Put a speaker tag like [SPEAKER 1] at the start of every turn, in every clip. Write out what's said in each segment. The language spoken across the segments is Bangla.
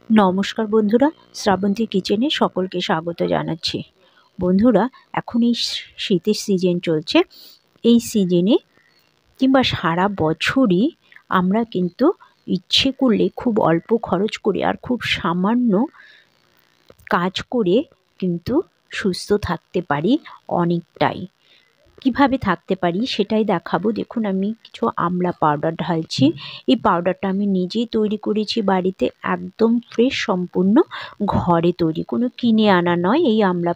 [SPEAKER 1] নমস্কার বন্ধুরা, শ্রাবন্তী কিচেনে সকলকে স্বাগত জানাচ্ছি। বন্ধুরা, এখন এই শীতের সিজন চলছে। এই সিজনে কিংবা সারা বছরই আমরা কিন্তু ইচ্ছে করলে খুব অল্প খরচ করে আর খুব সামান্য কাজ করে কিন্তু সুস্থ থাকতে পারি অনেকটাই। কিভাবে থাকতে পারি সেটাই দেখাবো। দেখুন, আমি কিছু আমলা পাউডার ঢালছি। এই পাউডারটা আমি নিজেই তৈরি করেছি বাড়িতে, একদম ফ্রেশ, সম্পূর্ণ ঘরে তৈরি, কোনো কিনে আনা নয়। এই আমলা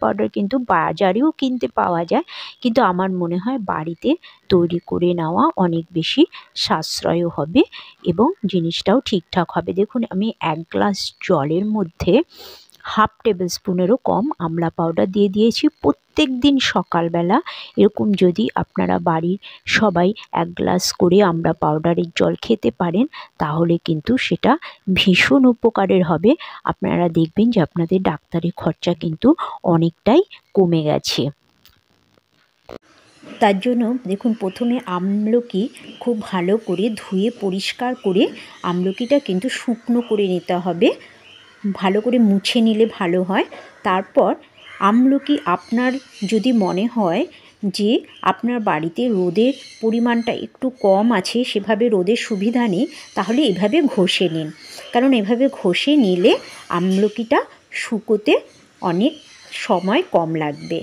[SPEAKER 1] পাউডার কিন্তু বাজারেও কিনতে পাওয়া যায়, কিন্তু আমার মনে হয় বাড়িতে তৈরি করে নেওয়া অনেক বেশি সাশ্রয়ও হবে এবং জিনিসটাও ঠিকঠাক হবে। দেখুন, আমি 1 গ্লাস জলের মধ্যে হাফ টেবিল স্পুনেরও কম আমলা পাউডার দিয়ে দিয়েছি। প্রত্যেক দিন সকালবেলা এরকম যদি আপনারা বাড়ির সবাই 1 গ্লাস করে আমলা পাউডারের জল খেতে পারেন, তাহলে কিন্তু সেটা ভীষণ উপকারের হবে। আপনারা দেখবেন যে আপনাদের ডাক্তারের খরচা কিন্তু অনেকটাই কমে গেছে। তার জন্য দেখুন, প্রথমে আমলকি খুব ভালো করে ধুয়ে পরিষ্কার করে আমলকিটা কিন্তু শুকনো করে নিতে হবে। ভালো করে মুছে নিলে ভালো হয়। তারপর আমলকি আপনার যদি মনে হয় যে আপনার বাড়িতে রোদের পরিমাণটা একটু কম আছে, সেভাবে রোদের সুবিধা নেই, তাহলে এভাবে ঘষে নিন। কারণ এভাবে ঘষে নিলে আমলকিটা শুকোতে অনেক সময় কম লাগবে।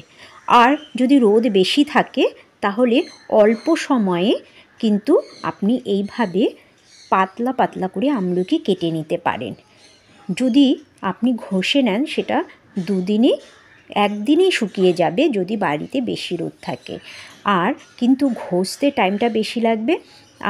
[SPEAKER 1] আর যদি রোদ বেশি থাকে তাহলে অল্প সময়ে কিন্তু আপনি এইভাবে পাতলা পাতলা করে আমলকি কেটে নিতে পারেন। যদি আপনি ঘষে নেন, সেটা 2 দিনে 1 দিনেই শুকিয়ে যাবে যদি বাড়িতে বেশি রোদ থাকে। আর কিন্তু ঘষতে টাইমটা বেশি লাগবে।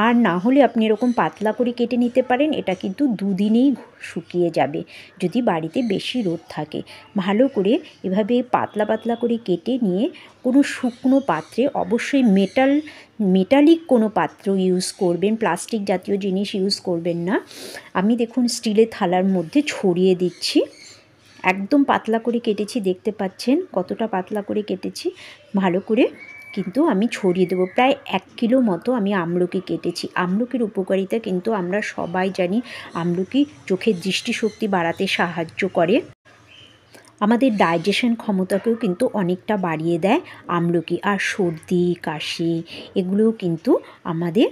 [SPEAKER 1] আর না হলে আপনি এরকম পাতলা করে কেটে নিতে পারেন, এটা কিন্তু 2 দিনেই শুকিয়ে যাবে যদি বাড়িতে বেশি রোদ থাকে। ভালো করে এভাবে পাতলা পাতলা করে কেটে নিয়ে কোনো শুকনো পাত্রে, অবশ্যই মেটালিক কোনো পাত্র ইউজ করবেন, প্লাস্টিক জাতীয় জিনিস ইউজ করবেন না। আমি দেখুন স্টিলের থালার মধ্যে ছড়িয়ে দিচ্ছি। একদম পাতলা করে কেটেছি, দেখতে পাচ্ছেন কতটা পাতলা করে কেটেছি। ভালো করে কিন্তু আমি ছড়িয়ে দেবো। প্রায় 1 কিলো মতো আমি আমলকি কেটেছি। আমলকির উপকারিতা কিন্তু আমরা সবাই জানি। আমলকি চোখের দৃষ্টিশক্তি বাড়াতে সাহায্য করে, আমাদের ডাইজেশন ক্ষমতাকেও কিন্তু অনেকটা বাড়িয়ে দেয় আমলকি। আর সর্দি কাশি এগুলোও কিন্তু আমাদের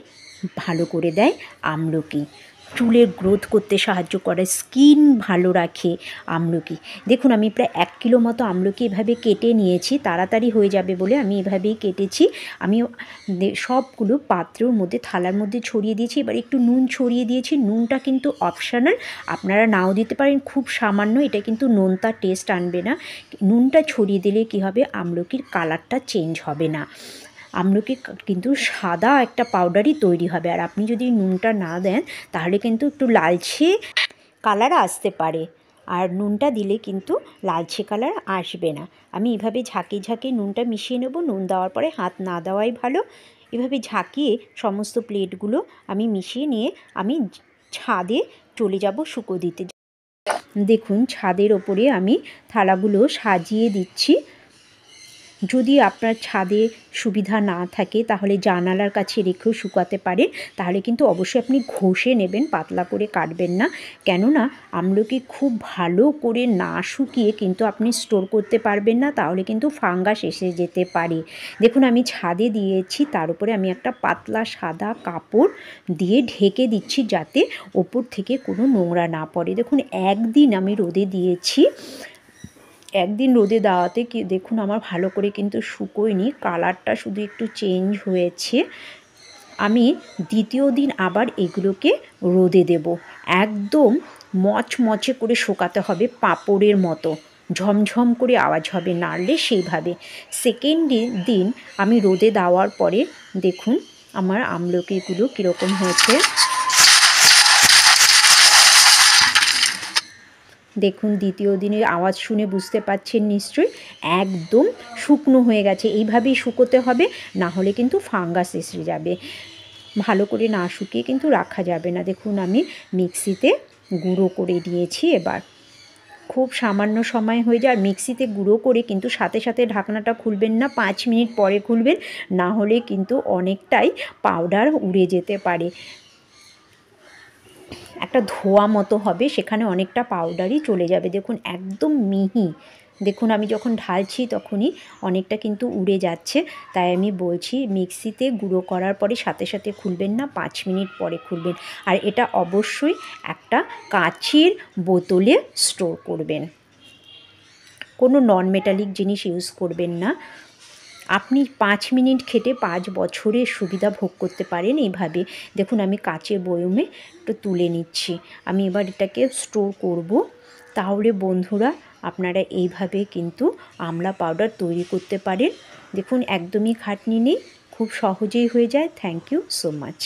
[SPEAKER 1] ভালো করে দেয় আমলকি। চুলের গ্রোথ করতে সাহায্য করে, স্কিন ভালো রাখে আমলকি। দেখুন, আমি প্রায় 1 কিলো মতো আমলকি এভাবে কেটে নিয়েছি। তাড়াতাড়ি হয়ে যাবে বলে আমি এভাবেই কেটেছি। আমি সবগুলো পাত্রের মধ্যে, থালার মধ্যে ছড়িয়ে দিয়েছি। এবার একটু নুন ছড়িয়ে দিয়েছি। নুনটা কিন্তু অপশনাল, আপনারা নাও দিতে পারেন, খুব সামান্য। এটা কিন্তু নোনতা টেস্ট আনবে না। নুনটা ছড়িয়ে দিলে কি হবে, আমলকির কালারটা চেঞ্জ হবে না। আমলকি কিন্তু সাদা একটা পাউডারই তৈরি হবে। আর আপনি যদি নুনটা না দেন তাহলে কিন্তু একটু লালচে কালার আসতে পারে, আর নুনটা দিলে কিন্তু লালচে কালার আসবে না। আমি এভাবে ঝাঁকিয়ে ঝাঁকিয়ে নুনটা মিশিয়ে নেব। নুন দেওয়ার পরে হাত না দেওয়াই ভালো। এভাবে ঝাঁকিয়ে সমস্ত প্লেটগুলো আমি মিশিয়ে নিয়ে আমি ছাদে চলে যাব শুকো দিতে। দেখুন, ছাদের ওপরে আমি থালাগুলো সাজিয়ে দিচ্ছি। যদি আপনার ছাদে সুবিধা না থাকে তাহলে জানালার কাছে রেখেও শুকাতে পারেন। তাহলে কিন্তু অবশ্যই আপনি ঘষে নেবেন, পাতলা করে কাটবেন না। কেননা আমলকি খুব ভালো করে না শুকিয়ে কিন্তু আপনি স্টোর করতে পারবেন না, তাহলে কিন্তু ফাঙ্গাস এসে যেতে পারে। দেখুন, আমি ছাদে দিয়েছি, তার উপরে আমি একটা পাতলা সাদা কাপড় দিয়ে ঢেকে দিচ্ছি যাতে ওপর থেকে কোনো নোংরা না পড়ে। দেখুন, 1 দিন আমি রোদে দিয়েছি। 1 দিন রোদে দেওয়াতে কি দেখুন, আমার ভালো করে কিন্তু শুকোয়নি, কালারটা শুধু একটু চেঞ্জ হয়েছে। আমি দ্বিতীয় দিন আবার এগুলোকে রোদে দেব। একদম মচমচে করে শুকাতে হবে, পাঁপড়ের মতো ঝমঝম করে আওয়াজ হবে, নাড়লে সেইভাবে। সেকেন্ড দিন আমি রোদে দেওয়ার পরে দেখুন আমার আমলকিগুলো কীরকম হয়েছে। দেখুন, দ্বিতীয় দিনের আওয়াজ শুনে বুঝতে পারছেন নিশ্চয়ই, একদম শুকনো হয়ে গেছে। এইভাবেই শুকোতে হবে, না হলে কিন্তু ফাঙ্গাস এসে যাবে। ভালো করে না শুকিয়ে কিন্তু রাখা যাবে না। দেখুন, আমি মিক্সিতে গুঁড়ো করে নিয়েছি। এবার খুব সামান্য সময় হয়ে যায়। আর মিক্সিতে গুঁড়ো করে কিন্তু সাথে সাথে ঢাকনাটা খুলবেন না, 5 মিনিট পরে খুলবেন, না হলে কিন্তু অনেকটাই পাউডার উড়ে যেতে পারে। একটা ধোয়া মতো হবে, সেখানে অনেকটা পাউডারই চলে যাবে। দেখুন একদম মিহি। দেখুন আমি যখন ঢালছি তখনই অনেকটা কিন্তু উড়ে যাচ্ছে। তাই আমি বলছি মিক্সিতে গুঁড়ো করার পরে সাথে সাথে খুলবেন না, 5 মিনিট পরে খুলবেন। আর এটা অবশ্যই একটা কাঁচের বোতলে স্টোর করবেন, কোনো নন মেটালিক জিনিস ইউজ করবেন না। আপনি 5 মিনিট খেটে 5 বছরের সুবিধা ভোগ করতে পারেন এইভাবে। দেখুন আমি কাচের বয়মে একটু তুলে নিচ্ছি। আমি এবার এটাকে স্টোর করব। তাহলে বন্ধুরা আপনারা এইভাবে কিন্তু আমলা পাউডার তৈরি করতে পারেন। দেখুন একদমই খাটনি নেই, খুব সহজেই হয়ে যায়। Thank you so much.